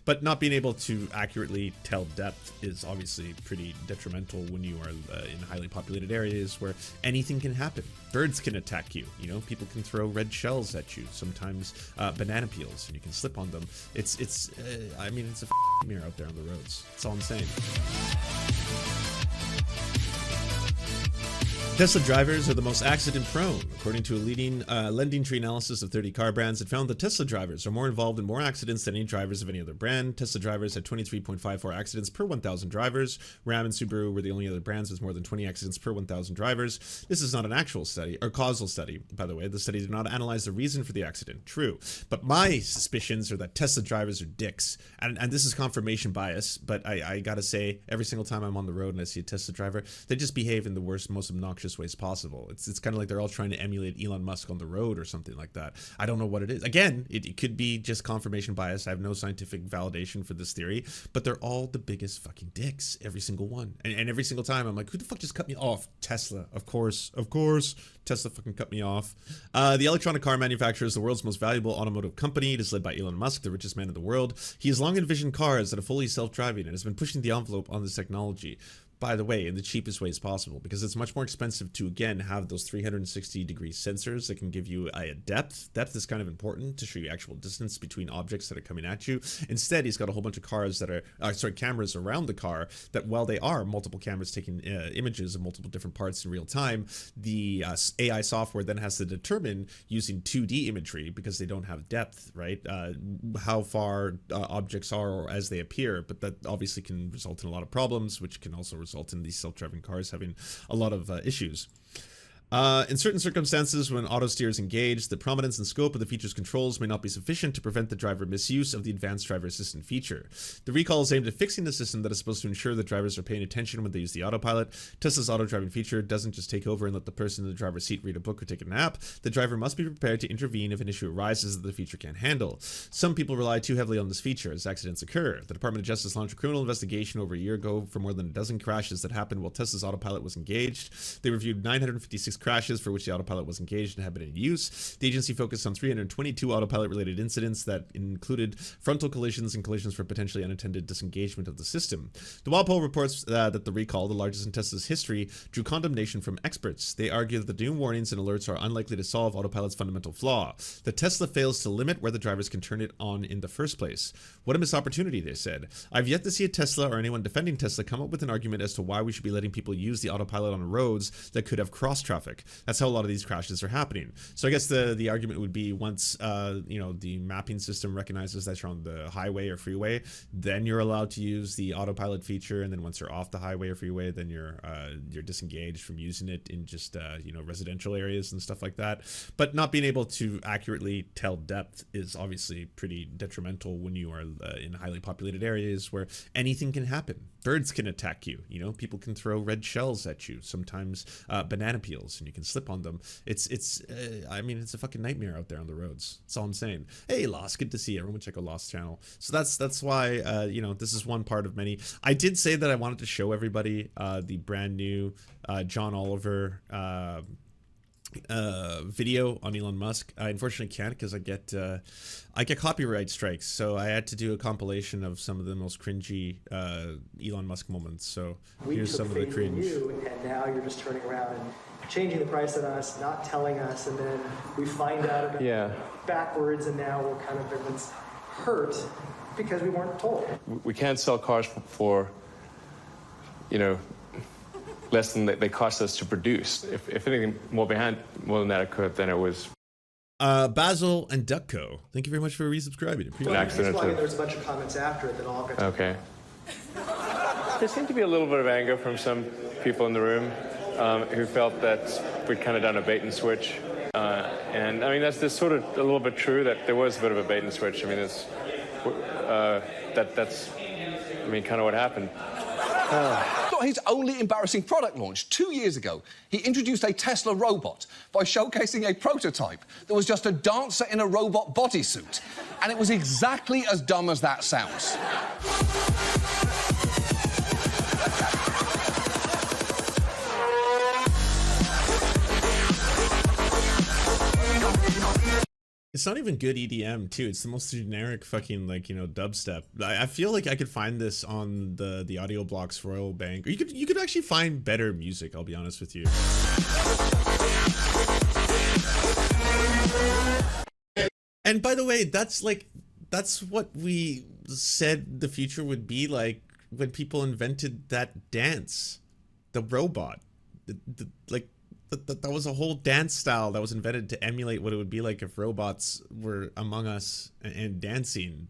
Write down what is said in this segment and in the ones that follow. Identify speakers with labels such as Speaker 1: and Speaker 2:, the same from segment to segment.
Speaker 1: But not being able to accurately tell depth is obviously pretty detrimental when you are in highly populated areas where anything can happen. Birds can attack you, you know, people can throw red shells at you, sometimes banana peels, and you can slip on them. I mean, it's a mirror out there on the roads. That's all I'm saying. Tesla drivers are the most accident prone. According to a leading lending tree analysis of 30 car brands, it found that Tesla drivers are more involved in more accidents than any drivers of any other brand. Tesla drivers had 23.54 accidents per 1,000 drivers. Ram and Subaru were the only other brands with more than 20 accidents per 1,000 drivers. This is not an actual study, or causal study, by the way. The study did not analyze the reason for the accident. True. But my suspicions are that Tesla drivers are dicks. And this is confirmation bias, but I gotta say, every single time I'm on the road and I see a Tesla driver, they just behave in the worst, most obnoxious ways possible. It's kind of like they're all trying to emulate Elon Musk on the road or something like that. I don't know what it is. Again, it could be just confirmation bias. I have no scientific validation for this theory, but they're all the biggest fucking dicks, every single one. And every single time I'm like, who the fuck just cut me off? Tesla, of course. Tesla fucking cut me off. The electronic car manufacturer is the world's most valuable automotive company. It is led by Elon Musk, the richest man in the world. He has long envisioned cars that are fully self-driving and has been pushing the envelope on this technology. By the way, in the cheapest ways possible, because it's much more expensive to, again, have those 360-degree sensors that can give you a depth. Depth is kind of important to show you actual distance between objects that are coming at you. Instead, he's got a whole bunch of cars that are, cameras around the car that, while they are multiple cameras taking images of multiple different parts in real time, the AI software then has to determine, using 2D imagery, because they don't have depth, right, how far objects are or as they appear. But that obviously can result in a lot of problems, which can also result in these self-driving cars having a lot of issues. In certain circumstances, when auto steer is engaged, the prominence and scope of the feature's controls may not be sufficient to prevent the driver misuse of the advanced driver assistant feature. The recall is aimed at fixing the system that is supposed to ensure that drivers are paying attention when they use the autopilot. Tesla's auto driving feature doesn't just take over and let the person in the driver's seat read a book or take a nap. The driver must be prepared to intervene if an issue arises that the feature can't handle. Some people rely too heavily on this feature as accidents occur. The Department of Justice launched a criminal investigation over a year ago for more than a dozen crashes that happened while Tesla's autopilot was engaged. They reviewed 956 crashes for which the autopilot was engaged and had been in use. The agency focused on 322 autopilot-related incidents that included frontal collisions and collisions for potentially unattended disengagement of the system. The Walpole reports that the recall, the largest in Tesla's history, drew condemnation from experts. They argue that the new warnings and alerts are unlikely to solve autopilot's fundamental flaw. The Tesla fails to limit where the drivers can turn it on in the first place. What a missed opportunity, they said. I've yet to see a Tesla or anyone defending Tesla come up with an argument as to why we should be letting people use the autopilot on roads that could have cross traffic. That's how a lot of these crashes are happening. So I guess the argument would be, once you know, the mapping system recognizes that you're on the highway or freeway, then you're allowed to use the autopilot feature, and then once you're off the highway or freeway, then you're disengaged from using it in just you know, residential areas and stuff like that. But not being able to accurately tell depth is obviously pretty detrimental when you are in highly populated areas where anything can happen. Birds can attack you, you know, people can throw red shells at you, sometimes banana peels, and you can slip on them. I mean, it's a fucking nightmare out there on the roads. That's all I'm saying. Hey, Lost, good to see you. Everyone check out Lost channel. So that's why you know, this is one part of many. I did say that I wanted to show everybody the brand new John Oliver video on Elon Musk. I unfortunately can't because I get copyright strikes, so I had to do a compilation of some of the most cringy Elon Musk moments. So here's some of the cringe.
Speaker 2: And now you're just turning around and changing the price on us, not telling us, and then we find out about it backwards, and now we're kind of, everyone's hurt because we weren't told.
Speaker 3: We can't sell cars for you know, less than they cost us to produce. If anything more than that occurred, then it was
Speaker 1: Basil and Duckco. Thank you very much for resubscribing.
Speaker 3: an accident.
Speaker 2: There's a bunch of comments after it that all got
Speaker 3: Okay. There seemed to be a little bit of anger from some people in the room who felt that we'd kind of done a bait and switch. And I mean, that's sort of a little bit true that there was a bit of a bait and switch. I mean, that's I mean, kind of what happened.
Speaker 4: Not his only embarrassing product launch. 2 years ago, he introduced a Tesla robot by showcasing a prototype that was just a dancer in a robot bodysuit. And it was exactly as dumb as that sounds.
Speaker 1: not even good EDM too. It's the most generic fucking like, you know, dubstep. I feel like I could find this on the Audio Blocks Royal Bank. Or you could actually find better music, I'll be honest with you. And by the way, that's what we said the future would be like when people invented that dance, the robot. That was a whole dance style that was invented to emulate what it would be like if robots were among us and dancing.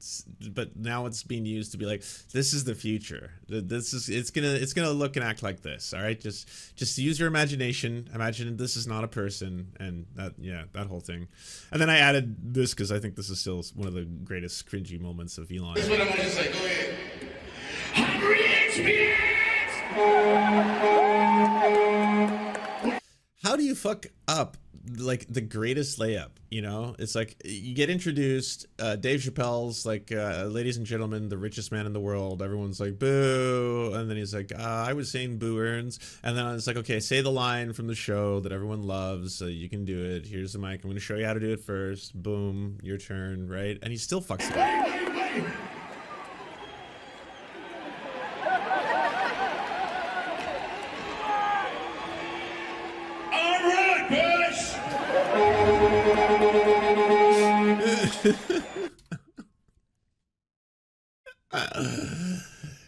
Speaker 1: But now it's being used to be like, this is the future. It's gonna look and act like this. All right, just use your imagination. Imagine this is not a person, and that whole thing. And then I added this because I think this is still one of the greatest cringy moments of Elon.
Speaker 5: This is what I want to say. Go ahead. Hungry
Speaker 1: How do you fuck up like the greatest layup? You know, it's like you get introduced, Dave Chappelle's like, ladies and gentlemen, the richest man in the world. Everyone's like, boo. And then he's like, I was saying boo earns. And then it's like, okay, say the line from the show that everyone loves. You can do it. Here's the mic. I'm going to show you how to do it first. Boom, your turn, right? And he still fucks it up.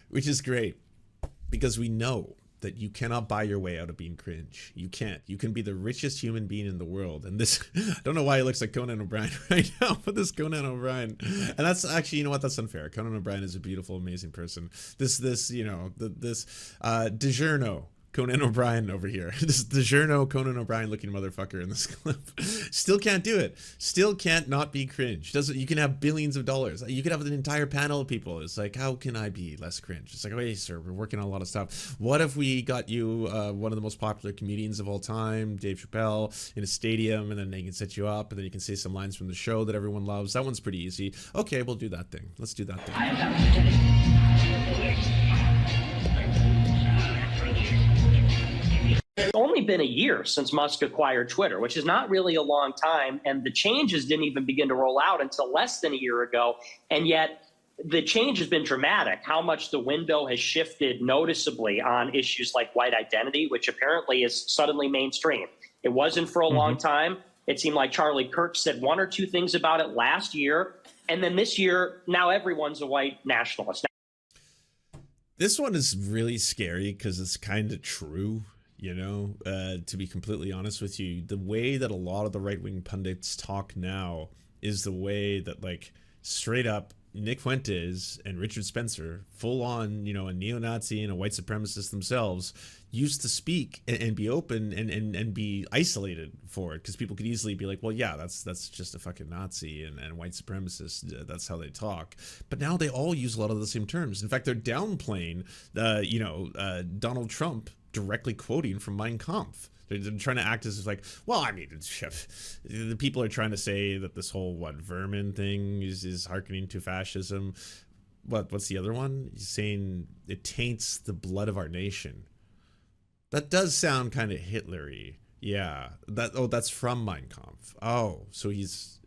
Speaker 1: Which is great because we know that you cannot buy your way out of being cringe. You can't. You can be the richest human being in the world. And this, I don't know why he looks like Conan O'Brien right now, but this Conan O'Brien, and that's actually, you know what, that's unfair. Conan O'Brien is a beautiful, amazing person. This, you know, this DiGiorno Conan O'Brien over here. This DiGiorno Conan O'Brien looking motherfucker in this clip. Still can't do it. Still can't not be cringe. You can have billions of dollars. You could have an entire panel of people. It's like, how can I be less cringe? It's like, oh, hey, sir, we're working on a lot of stuff. What if we got you one of the most popular comedians of all time, Dave Chappelle, in a stadium, and then they can set you up, and then you can say some lines from the show that everyone loves. That one's pretty easy. Okay, we'll do that thing. Let's do that thing.
Speaker 6: It's only been a year since Musk acquired Twitter, which is not really a long time, and the changes didn't even begin to roll out until less than a year ago, and yet the change has been dramatic. How much the window has shifted noticeably on issues like white identity, which apparently is suddenly mainstream. It wasn't for a long time. It seemed like Charlie Kirk said one or two things about it last year, and then this year, now everyone's a white nationalist.
Speaker 1: This one is really scary because it's kind of true. You know, to be completely honest with you, the way that a lot of the right-wing pundits talk now is the way that, like, straight up Nick Fuentes and Richard Spencer, full on, you know, a neo-Nazi and a white supremacist themselves, used to speak and be open and be isolated for it, because people could easily be like, well, yeah, that's just a fucking Nazi and white supremacist. That's how they talk. But now they all use a lot of the same terms. In fact, they're downplaying, Donald Trump directly quoting from Mein Kampf. They're trying to act as if like, well, I mean, the people are trying to say that this whole vermin thing is hearkening to fascism. What's the other one? He's saying it taints the blood of our nation. That does sound kind of Hitlery. Yeah. That's from Mein Kampf. Oh, so his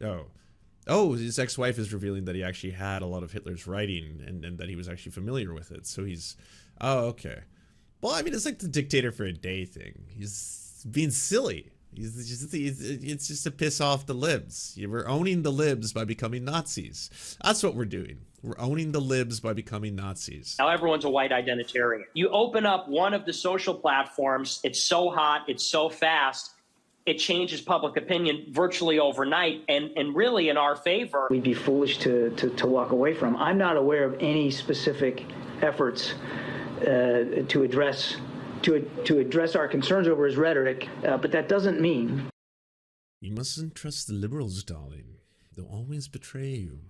Speaker 1: ex-wife is revealing that he actually had a lot of Hitler's writing and that he was actually familiar with it. So okay. Well, I mean, it's like the dictator for a day thing. He's being silly. It's just to piss off the libs. We're owning the libs by becoming Nazis. That's what we're doing. We're owning the libs by becoming Nazis.
Speaker 6: Now everyone's a white identitarian. You open up one of the social platforms, it's so hot, it's so fast, it changes public opinion virtually overnight, and really in our favor.
Speaker 7: We'd be foolish to walk away from. I'm not aware of any specific efforts to address our concerns over his rhetoric, but that doesn't mean
Speaker 1: you mustn't trust the liberals, darling. They'll always betray you.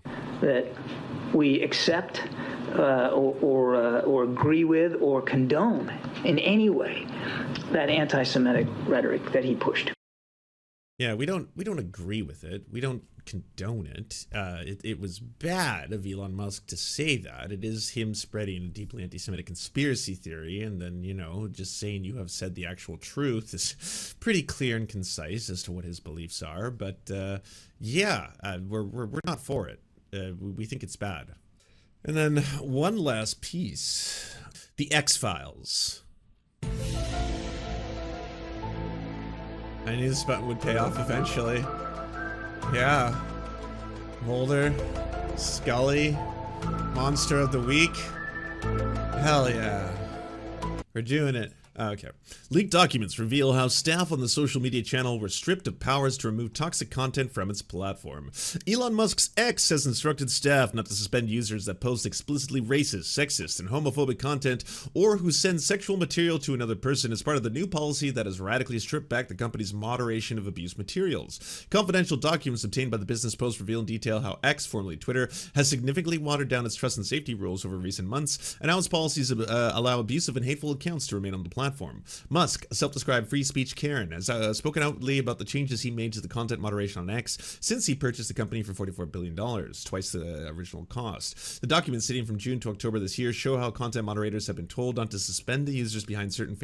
Speaker 7: That we accept or agree with or condone in any way that anti-Semitic rhetoric that he pushed.
Speaker 1: Yeah, we don't agree with it. We don't condone it. It was bad of Elon Musk to say that. It is him spreading a deeply anti-Semitic conspiracy theory, and then, you know, just saying you have said the actual truth is pretty clear and concise as to what his beliefs are. But yeah, we're not for it. We think it's bad. And then one last piece, the X-Files. I knew this button would pay off eventually. Yeah. Mulder, Scully, Monster of the Week. Hell yeah. We're doing it. Okay. Leaked documents reveal how staff on the social media channel were stripped of powers to remove toxic content from its platform. Elon Musk's X has instructed staff not to suspend users that post explicitly racist, sexist, and homophobic content or who send sexual material to another person as part of the new policy that has radically stripped back the company's moderation of abuse materials. Confidential documents obtained by the business post reveal in detail how X, formerly Twitter, has significantly watered down its trust and safety rules over recent months and how its policies allow abusive and hateful accounts to remain on the platform. Musk, a self-described free speech Karen, has spoken outly about the changes he made to the content moderation on X since he purchased the company for $44 billion, twice the original cost. The documents dating from June to October this year show how content moderators have been told not to suspend the users behind certain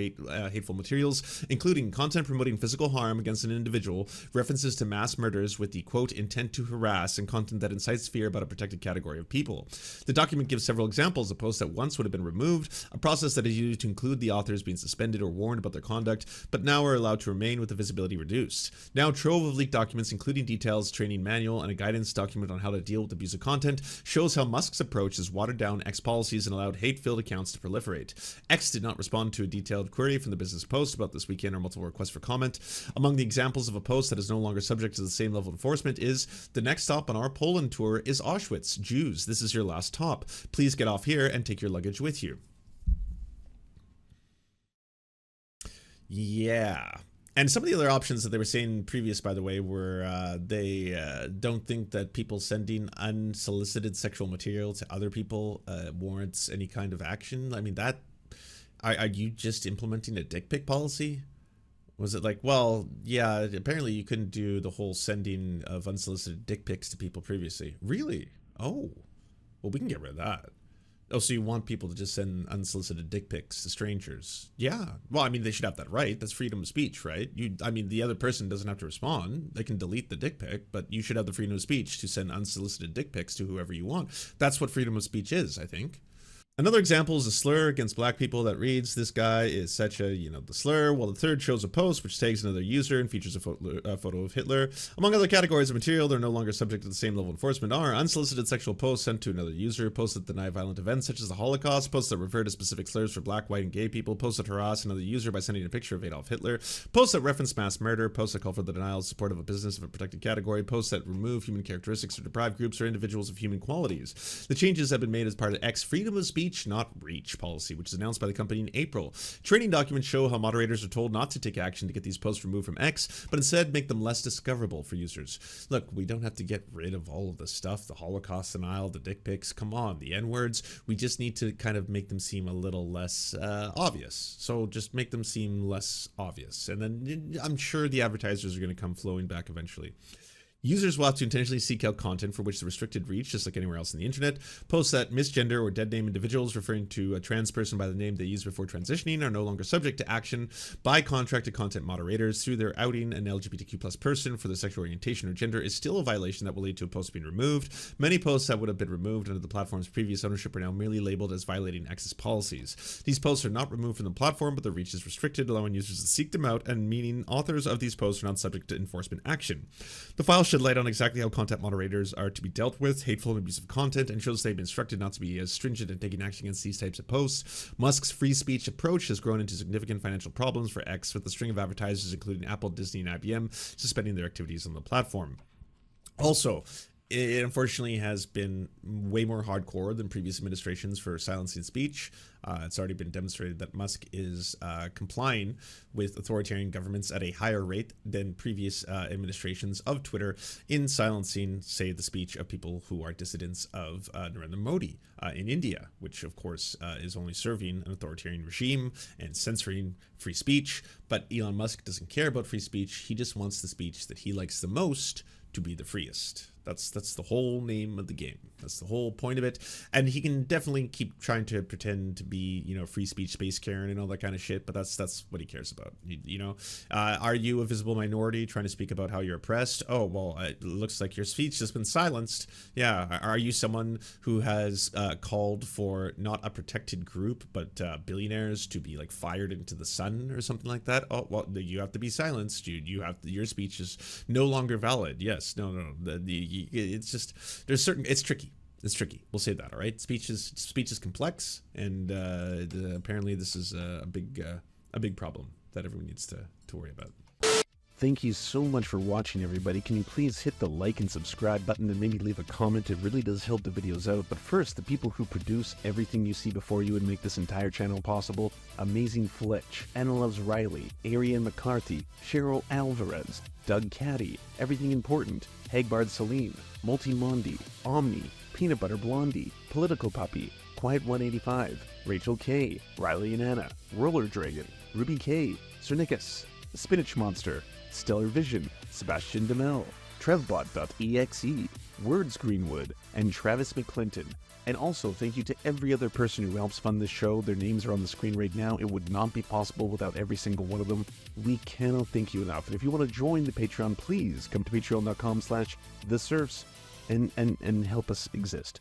Speaker 1: hateful materials, including content promoting physical harm against an individual, references to mass murders with the, quote, intent to harass, and content that incites fear about a protected category of people. The document gives several examples of posts that once would have been removed, a process that is used to include the authors being suspended or warned about their conduct, but now are allowed to remain with the visibility reduced. Now, a trove of leaked documents, including details, training manual, and a guidance document on how to deal with abusive content, shows how Musk's approach has watered down X policies and allowed hate-filled accounts to proliferate. X did not respond to a detailed query from the business post about this weekend or multiple requests for comment. Among the examples of a post that is no longer subject to the same level of enforcement is, the next stop on our Poland tour is Auschwitz. Jews, this is your last stop. Please get off here and take your luggage with you. Yeah. And some of the other options that they were saying previous, by the way, were they don't think that people sending unsolicited sexual material to other people warrants any kind of action. I mean, that are you just implementing a dick pic policy? Was it like, well, yeah, apparently you couldn't do the whole sending of unsolicited dick pics to people previously. Really? Oh, well, we can get rid of that. Oh, so you want people to just send unsolicited dick pics to strangers? Yeah. Well, I mean, they should have that right. That's freedom of speech, right? I mean, the other person doesn't have to respond. They can delete the dick pic, but you should have the freedom of speech to send unsolicited dick pics to whoever you want. That's what freedom of speech is, I think. Another example is a slur against black people that reads, this guy is such a, the slur, while the third shows a post which tags another user and features a photo of Hitler. Among other categories of material that are no longer subject to the same level of enforcement are unsolicited sexual posts sent to another user, posts that deny violent events such as the Holocaust, posts that refer to specific slurs for black, white, and gay people, posts that harass another user by sending a picture of Adolf Hitler, posts that reference mass murder, posts that call for the denial of support of a business of a protected category, posts that remove human characteristics or deprive groups or individuals of human qualities. The changes have been made as part of X freedom of speech, not reach policy, which is announced by the company in April. Training documents show how moderators are told not to take action to get these posts removed from X, but instead make them less discoverable for users. Look, we don't have to get rid of all of the stuff, the Holocaust denial, the dick pics, come on, the N-words. We just need to kind of make them seem a little less obvious. So just make them seem less obvious. And then I'm sure the advertisers are going to come flowing back eventually. Users will have to intentionally seek out content for which the restricted reach, just like anywhere else on the internet. Posts that misgender or dead name individuals referring to a trans person by the name they used before transitioning are no longer subject to action by contracted content moderators through their outing an LGBTQ+ person for their sexual orientation or gender is still a violation that will lead to a post being removed. Many posts that would have been removed under the platform's previous ownership are now merely labeled as violating X's policies. These posts are not removed from the platform, but their reach is restricted, allowing users to seek them out and meaning authors of these posts are not subject to enforcement action. The file shed light on exactly how content moderators are to be dealt with hateful and abusive content and shows they've been instructed not to be as stringent in taking action against these types of posts. Musk's free speech approach has grown into significant financial problems for X, with a string of advertisers including Apple, Disney, and IBM suspending their activities on the platform. Also, it unfortunately has been way more hardcore than previous administrations for silencing speech. It's already been demonstrated that Musk is complying with authoritarian governments at a higher rate than previous administrations of Twitter in silencing, say, the speech of people who are dissidents of Narendra Modi in India, which of course is only serving an authoritarian regime and censoring free speech. But Elon Musk doesn't care about free speech. He just wants the speech that he likes the most to be the freest. That's the whole name of the game. That's the whole point of it. And he can definitely keep trying to pretend to be, you know, free speech space Karen and all that kind of shit, but that's what he cares about. You know, are you a visible minority trying to speak about how you're oppressed? Oh, well, it looks like your speech has been silenced. Yeah. Are you someone who has called for not a protected group, but billionaires to be like fired into the sun or something like that? Oh, well, you have to be silenced. You have your speech is no longer valid. Yes. No. It's just it's tricky. It's tricky. We'll say that. All right. Speech is complex, and apparently this is a big problem that everyone needs to worry about.
Speaker 8: Thank you so much for watching, everybody. Can you please hit the like and subscribe button and maybe leave a comment? It really does help the videos out. But first, the people who produce everything you see before you and make this entire channel possible: Amazing Fletch, Anna Loves Riley, Ariane McCarthy, Cheryl Alvarez, Doug Caddy, Everything Important, Hagbard Salim, Multimondi, Omni, Peanut Butter Blondie, Political Puppy, Quiet 185, Rachel K, Riley and Anna, Roller Dragon, Ruby K, Cernicus, Spinach Monster, Stellar Vision, Sebastian Demel, Trevbot.exe, Words Greenwood, and Travis McClinton. And also, thank you to every other person who helps fund this show. Their names are on the screen right now. It would not be possible without every single one of them. We cannot thank you enough. And if you want to join the Patreon, please come to patreon.com/theserfs and help us exist.